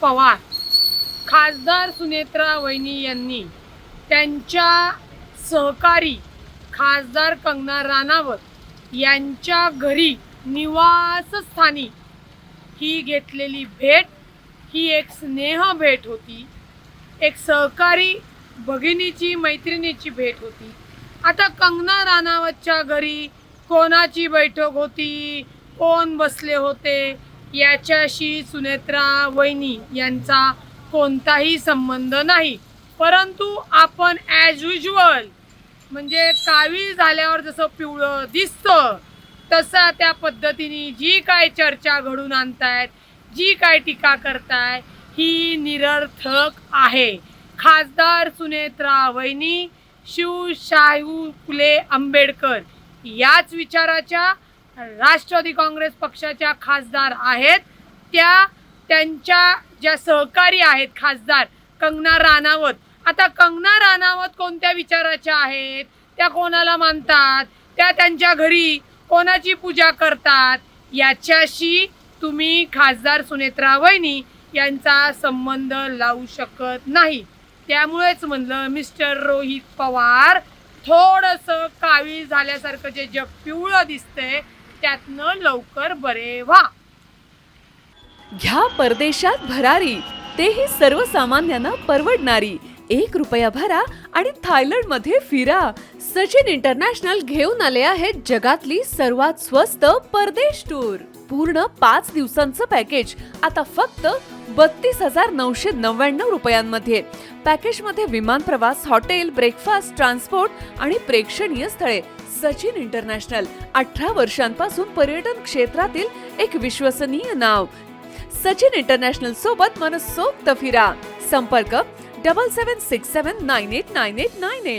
पवार, खासदार सुनेत्रा वहिनी यांनी त्यांच्या सहकारी खासदार कंगना राणावत यांच्या घरी निवासस्थानी ही घेतलेली भेट ही एक स्नेह भेट होती, एक सहकारी भगिनीची मैत्रिणीची भेट होती. आता कंगना राणावतच्या घरी कोणाची बैठक होती, कोण बसले होते याच्याशी सुनेत्रा वहिनी यांचा कोणताही संबंध नाही. परंतु आपण ॲज युजल म्हणजे कावीळ झाल्यावर जसं पिवळं दिसतं तसा त्या पद्धतीने जी काय चर्चा घडून आणतायत, जी काय टीका करताय ही निरर्थक आहे. खासदार सुनेत्रा वहिनी शिवशाहू फुले आंबेडकर याच विचाराच्या राष्ट्रवादी काँग्रेस पक्षाच्या खासदार आहेत. त्यांच्या ज्या सहकारी आहेत खासदार कंगना राणावत, आता कंगना राणावत कोणत्या विचाराच्या आहेत, त्या कोणाला मानतात, त्या त्यांच्या घरी कोणाची पूजा करतात याच्याशी तुम्ही खासदार सुनेत्रा वहिनी यांचा संबंध लावू शकत नाही. त्यामुळेच म्हणलं मिस्टर रोहित पवार थोडंसं कावीळ झाल्यासारखं जे जग पिवळं दिसतंय त्यातनं लवकर बरे व्हा. घ्या परदेशात भरारी, तेही सर्वसामान्यांना परवडणारी. 1 रुपया भरा आणि थायलंडमध्ये फिरा. सचिन इंटरनॅशनल घेऊन आले आहेत जगातली सर्वात स्वस्त परदेश टूर. पूर्ण 5 दिवसांचं पॅकेज आता फक्त 32,999 रुपयांमध्ये. पॅकेजमध्ये विमान प्रवास, हॉटेल, ब्रेकफास्ट, ट्रान्सपोर्ट आणि प्रेक्षणीय स्थळे. सचिन इंटरनॅशनल 18 वर्षांपासून पर्यटन क्षेत्रातील एक विश्वसनीय नाव. सचिन इंटरनॅशनल सोबत मनसोक्त फिरा. संपर्क 7767989898.